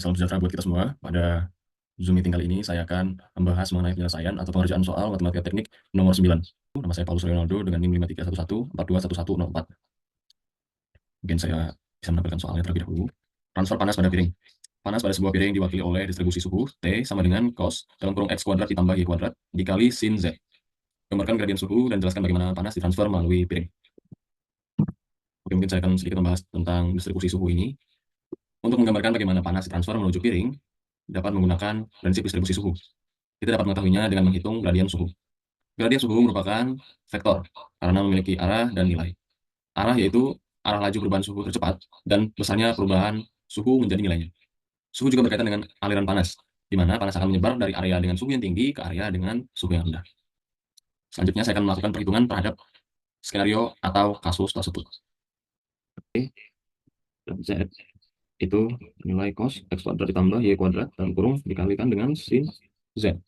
Salam sejahtera buat kita semua. Pada Zoom meeting kali ini saya akan membahas mengenai penyelesaian atau pengerjaan soal matematika teknik nomor 9. Nama saya Paulus Leonardo dengan NIM 5311421104. Mungkin saya bisa menampilkan soalnya terlebih dahulu. Transfer panas pada piring. Panas pada sebuah piring diwakili oleh distribusi suhu T sama dengan cos dalam kurung X kuadrat ditambah Y kuadrat dikali sin Z. Gambarkan gradien suhu dan jelaskan bagaimana panas ditransfer melalui piring. Oke, mungkin saya akan sedikit membahas tentang distribusi suhu ini. Untuk menggambarkan bagaimana panas ditransfer menuju piring, dapat menggunakan prinsip distribusi suhu. Kita dapat mengetahuinya dengan menghitung gradien suhu. Gradien suhu merupakan vektor karena memiliki arah dan nilai. Arah yaitu arah laju perubahan suhu tercepat dan besarnya perubahan suhu menjadi nilainya. Suhu juga berkaitan dengan aliran panas, di mana panas akan menyebar dari area dengan suhu yang tinggi ke area dengan suhu yang rendah. Selanjutnya saya akan melakukan perhitungan terhadap skenario atau kasus tersebut. Oke, dan Z itu nilai cos X kuadrat ditambah Y kuadrat dalam kurung dikalikan dengan sin Z.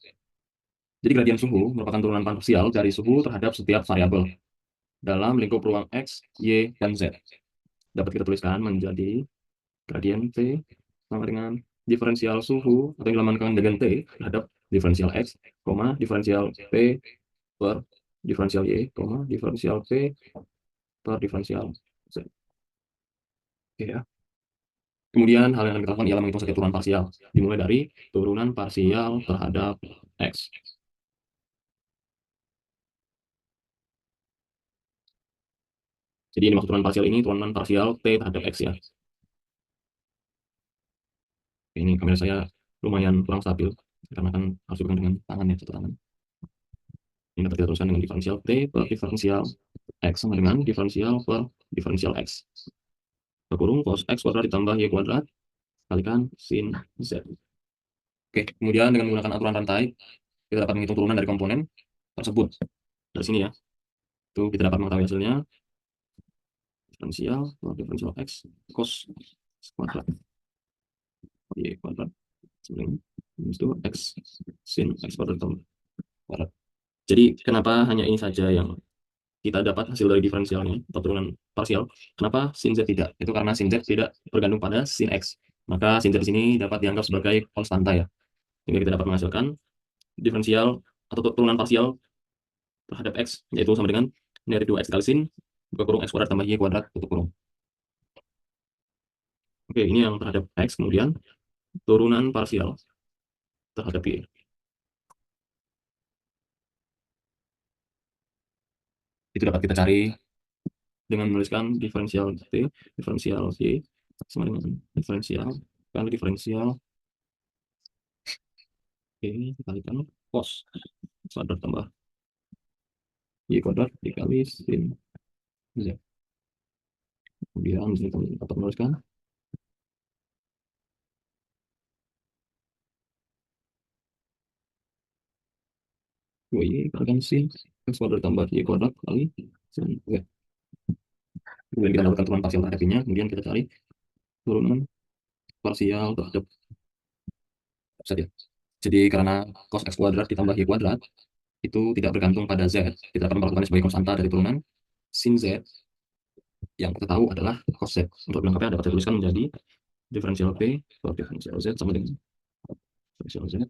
Jadi gradien suhu merupakan turunan parsial dari suhu terhadap setiap variabel dalam lingkup ruang X, Y, dan Z. Dapat kita tuliskan menjadi gradien T sama dengan diferensial suhu atau yang dilambangkan dengan T terhadap diferensial X, diferensial P per diferensial Y, diferensial P per diferensial Z. Oke ya. Kemudian hal yang akan kita lakukan ialah menghitung setiap turunan parsial, dimulai dari turunan parsial terhadap X. Jadi ini maksud turunan parsial ini, turunan parsial T terhadap X ya. Ini kamera saya lumayan kurang stabil, karena kan harus dipegang dengan tangan ya, satu tangan. Ini dapat kita teruskan dengan diferensial T per diferensial X sama dengan diferensial per diferensial X. Berkurung cos X kuadrat ditambah Y kuadrat, kalikan sin Z. Oke, kemudian dengan menggunakan aturan rantai, kita dapat menghitung turunan dari komponen tersebut. Dari sini ya, itu kita dapat mengetahui hasilnya. Diferensial per diferensial X, cos kuadrat Y kuadrat. Itu X sin X kuadrat tambah kuadrat. Jadi kenapa hanya ini saja yang kita dapat hasil dari diferensialnya atau turunan parsial? Kenapa sin Z tidak? Itu karena sin Z tidak bergantung pada sin X. Maka sin Z di sini dapat dianggap sebagai konstanta ya. Sehingga kita dapat menghasilkan diferensial atau turunan parsial terhadap X, yaitu sama dengan dari 2X kali sin, buka kurung X kuadrat tambah Y kuadrat, tutup kurung. Oke, ini yang terhadap X, kemudian turunan parsial terhadap Y. Itu dapat kita cari dengan menuliskan diferensial T, diferensial Y, sama dengan diferensial kali diferensial Y dikalikan cos kuadrat tambah Y kuadrat dikali sin Z. Kemudian di sini kami dapat menuliskan Y dikalikan sin X kuadrat tambah Y kuadrat kali sin Z. Kemudian kita dapatkan turunan parsial terhadap Y-nya, kemudian kita cari turunan parsial terhadap saja. Jadi karena cos X kuadrat ditambah Y kuadrat itu tidak bergantung pada Z, kita akan melakukannya sebagai konstanta dari turunan sin Z yang kita tahu adalah cos Z. Untuk melengkapi dapat saya tuliskan menjadi diferensial P per diferensial Z sama dengan diferensial Z.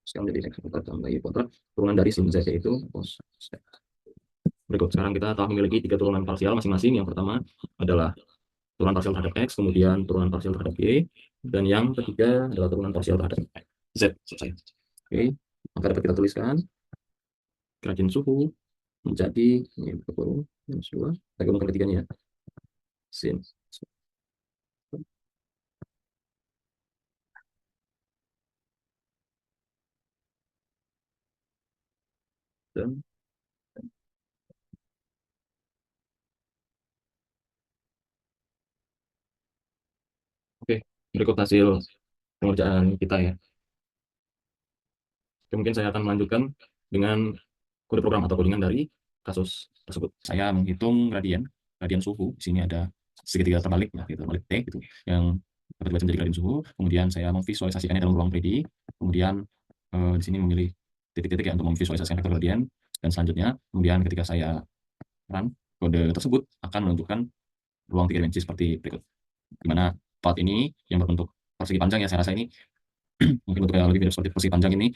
Sekarang jadi X kuadrat tambah Y kuadrat, turunan dari sin Z yaitu cos Z. Berikut, sekarang kita telah memiliki tiga turunan parsial masing-masing. Yang pertama adalah turunan parsial terhadap X, kemudian turunan parsial terhadap Y, dan yang ketiga adalah turunan parsial terhadap Z. Selesai. Oke, maka dapat kita tuliskan gradien suhu menjadi ini berkurang minus 2, kita gabungkan ketiganya ya, sin dan oke, berikut hasil pengerjaan kita ya. Oke, mungkin saya akan melanjutkan dengan kode program atau codingan dari kasus tersebut. Saya menghitung gradien suhu. Di sini ada segitiga terbalik, ya, terbalik T gitu, yang dapat dibaca menjadi gradien suhu. Kemudian saya memvisualisasikannya dalam ruang 3D. Kemudian di sini memilih titik-titik ya untuk memvisualisasikan vektor gradien. Dan selanjutnya, kemudian ketika saya run, kode tersebut akan menunjukkan ruang 3 dimensi seperti berikut. Di mana part ini yang berbentuk persegi panjang ya, saya rasa ini mungkin bentuknya lebih mirip seperti persegi panjang ini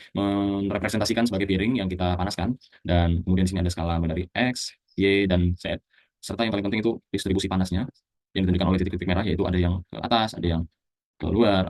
merepresentasikan sebagai piring yang kita panaskan. Dan kemudian di sini ada skala dari X, Y, dan Z. Serta yang paling penting itu distribusi panasnya yang ditunjukkan oleh titik-titik merah, yaitu ada yang ke atas, ada yang ke luar.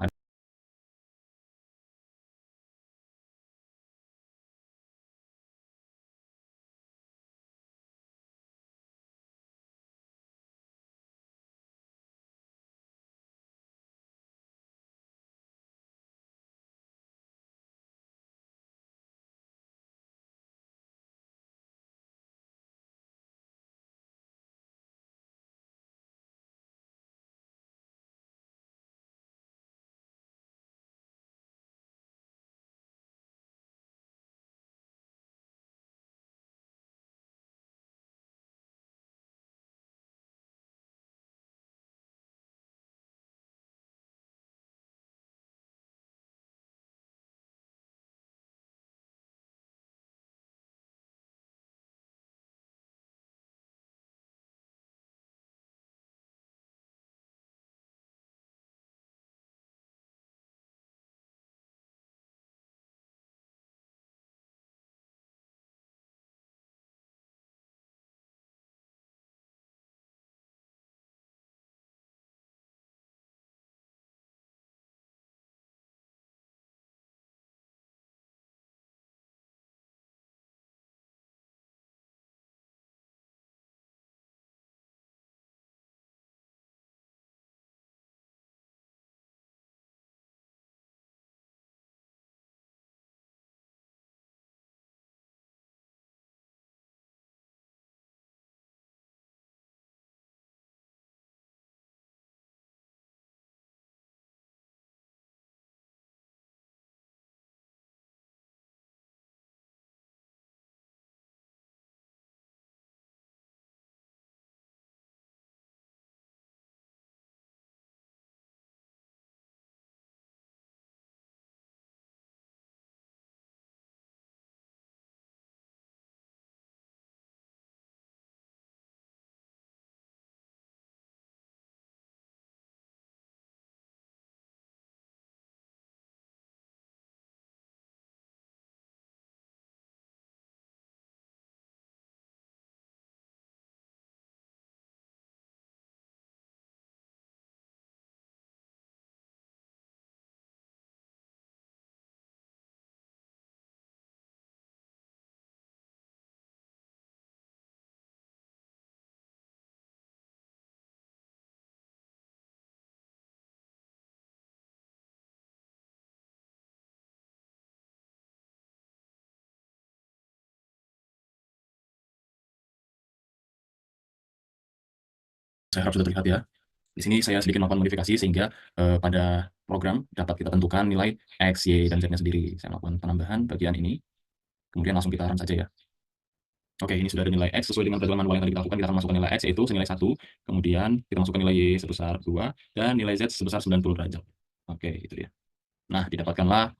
Saya harap sudah terlihat ya. Di sini saya sedikit melakukan modifikasi sehingga pada program dapat kita tentukan nilai X, Y, dan Z-nya sendiri. Saya melakukan penambahan bagian ini, kemudian langsung kita run saja ya. Oke, ini sudah ada nilai X sesuai dengan perhitungan manual yang tadi kita lakukan. Kita akan masukkan nilai X yaitu senilai 1, kemudian kita masukkan nilai Y sebesar 2, dan nilai Z sebesar 90 derajat. Oke, itu dia. Nah, didapatkanlah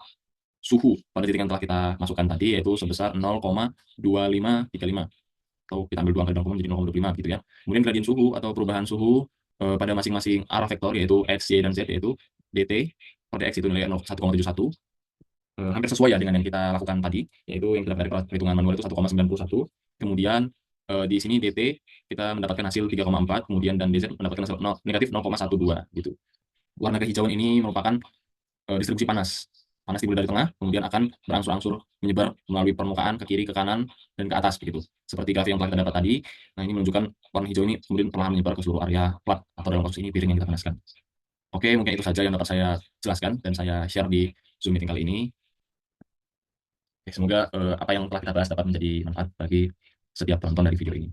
suhu pada titik yang telah kita masukkan tadi, yaitu sebesar 0,2535. Atau kita ambil 2 kali 0, jadi 0,25 gitu ya. Kemudian gradien suhu atau perubahan suhu pada masing-masing arah vektor, yaitu X, Y, dan Z, yaitu dt pada X itu nilai 1,71. Hampir sesuai ya dengan yang kita lakukan tadi, yaitu yang kita dari perhitungan manual itu 1,91. Kemudian di sini dt kita mendapatkan hasil 3,4, kemudian dan dz mendapatkan hasil negatif 0,12 gitu. Warna kehijauan ini merupakan distribusi panas. Panas dimulai dari tengah, kemudian akan berangsur-angsur menyebar melalui permukaan ke kiri, ke kanan, dan ke atas begitu. Seperti grafik yang telah kita dapat tadi. Nah, ini menunjukkan warna hijau ini kemudian perlahan menyebar ke seluruh area plat atau dalam kasus ini piring yang kita panaskan. Oke, mungkin itu saja yang dapat saya jelaskan dan saya share di Zoom meeting kali ini. Oke, semoga apa yang telah kita bahas dapat menjadi manfaat bagi setiap penonton dari video ini.